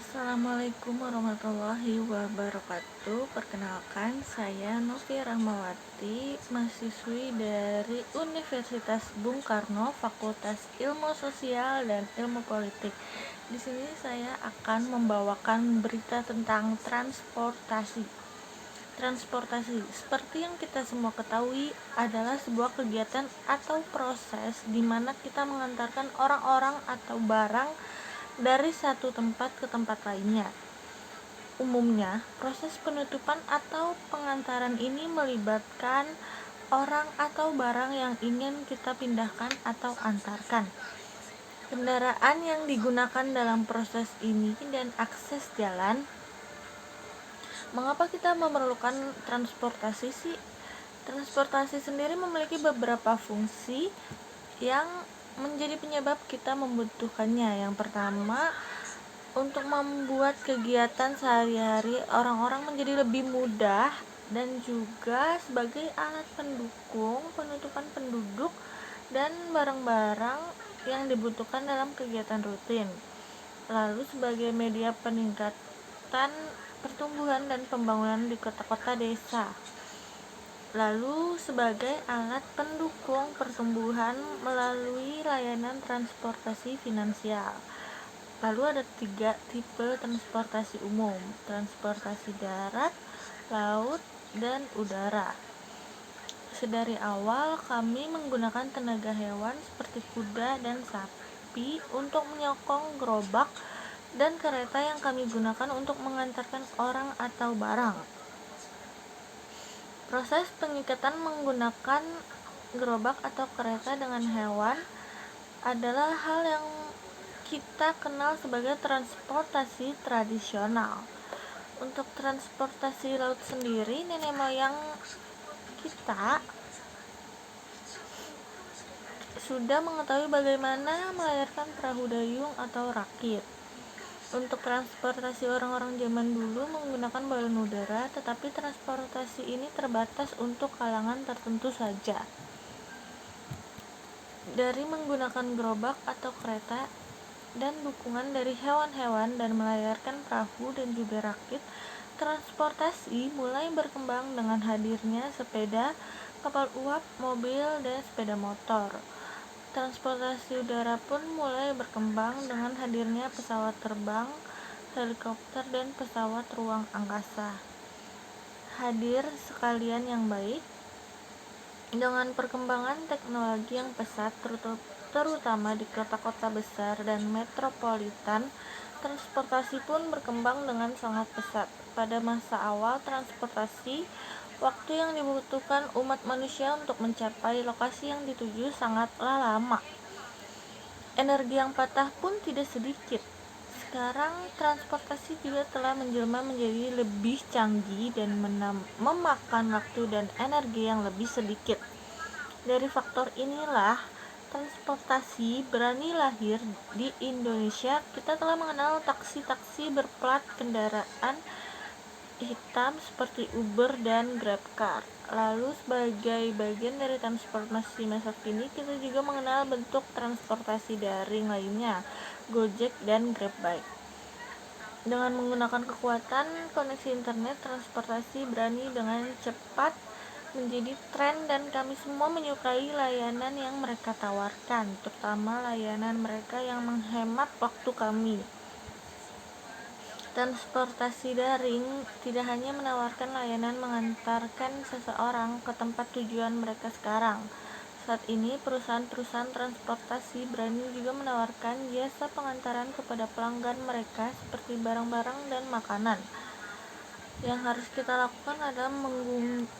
Assalamualaikum warahmatullahi wabarakatuh. Perkenalkan, saya Novi Rahmawati, mahasiswi dari Universitas Bung Karno, Fakultas Ilmu Sosial dan Ilmu Politik. Di sini saya akan membawakan berita tentang transportasi. Transportasi, seperti yang kita semua ketahui, adalah sebuah kegiatan atau proses di mana kita mengantarkan orang-orang atau barang dari satu tempat ke tempat lainnya. Umumnya, proses penutupan atau pengantaran ini melibatkan orang atau barang yang ingin kita pindahkan atau antarkan. Kendaraan yang digunakan dalam proses ini dan akses jalan. Mengapa kita memerlukan transportasi sih? Transportasi sendiri memiliki beberapa fungsi yang menjadi penyebab kita membutuhkannya. Yang pertama, untuk membuat kegiatan sehari-hari orang-orang menjadi lebih mudah, dan juga sebagai alat pendukung penutupan penduduk dan barang-barang yang dibutuhkan dalam kegiatan rutin. Lalu sebagai media peningkatan pertumbuhan dan pembangunan di kota-kota desa. Lalu sebagai alat pendukung pertumbuhan melalui layanan transportasi finansial. Lalu ada 3 tipe transportasi umum: transportasi darat, laut, dan udara. Sedari awal kami menggunakan tenaga hewan seperti kuda dan sapi untuk menyokong gerobak dan kereta yang kami gunakan untuk mengantarkan orang atau barang. Proses pengikatan menggunakan gerobak atau kereta dengan hewan adalah hal yang kita kenal sebagai transportasi tradisional. Untuk transportasi laut sendiri, nenek moyang kita sudah mengetahui bagaimana melayarkan perahu dayung atau rakit. Untuk transportasi orang-orang zaman dulu menggunakan balon udara, tetapi transportasi ini terbatas untuk kalangan tertentu saja. Dari menggunakan gerobak atau kereta dan dukungan dari hewan-hewan dan melayarkan perahu dan juga rakit, transportasi mulai berkembang dengan hadirnya sepeda, kapal uap, mobil, dan sepeda motor. Transportasi udara pun mulai berkembang dengan hadirnya pesawat terbang, helikopter, dan pesawat ruang angkasa. Hadir sekalian yang baik, dengan perkembangan teknologi yang pesat, terutama di kota-kota besar dan metropolitan, transportasi pun berkembang dengan sangat pesat. Pada masa awal transportasi, waktu yang dibutuhkan umat manusia untuk mencapai lokasi yang dituju sangatlah lama. Energi yang patah pun tidak sedikit. Sekarang transportasi juga telah menjelma menjadi lebih canggih dan memakan waktu dan energi yang lebih sedikit. Dari faktor inilah transportasi berani lahir di Indonesia. Kita telah mengenal taksi-taksi berplat kendaraan hitam seperti Uber dan GrabCar. Lalu sebagai bagian dari transportasi masa kini, kita juga mengenal bentuk transportasi daring lainnya, Gojek dan Grabbike. Dengan menggunakan kekuatan koneksi internet, transportasi berani dengan cepat menjadi tren dan kami semua menyukai layanan yang mereka tawarkan, terutama layanan mereka yang menghemat waktu kami. Transportasi daring tidak hanya menawarkan layanan mengantarkan seseorang ke tempat tujuan mereka sekarang. Saat ini, perusahaan-perusahaan transportasi berani juga menawarkan jasa pengantaran kepada pelanggan mereka seperti barang-barang dan makanan. Yang harus kita lakukan adalah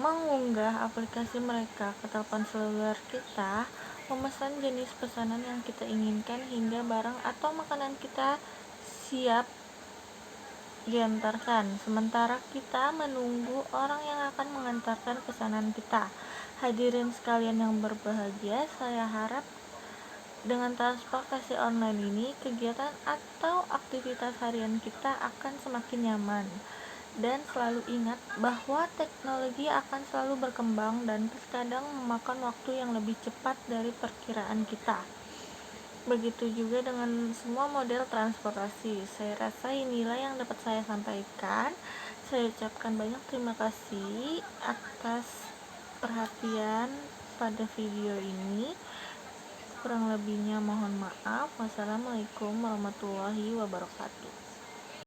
mengunggah aplikasi mereka ke telepon seluler kita, memesan jenis pesanan yang kita inginkan hingga barang atau makanan kita siap diantarkan, sementara kita menunggu orang yang akan mengantarkan pesanan kita. Hadirin sekalian yang berbahagia, saya harap dengan transportasi online ini, kegiatan atau aktivitas harian kita akan semakin nyaman. Dan selalu ingat bahwa teknologi akan selalu berkembang dan terkadang memakan waktu yang lebih cepat dari perkiraan kita. Begitu juga dengan semua model transportasi. Saya rasa inilah yang dapat saya sampaikan. Saya ucapkan banyak terima kasih atas perhatian pada video ini. Kurang lebihnya mohon maaf. Wassalamualaikum warahmatullahi wabarakatuh.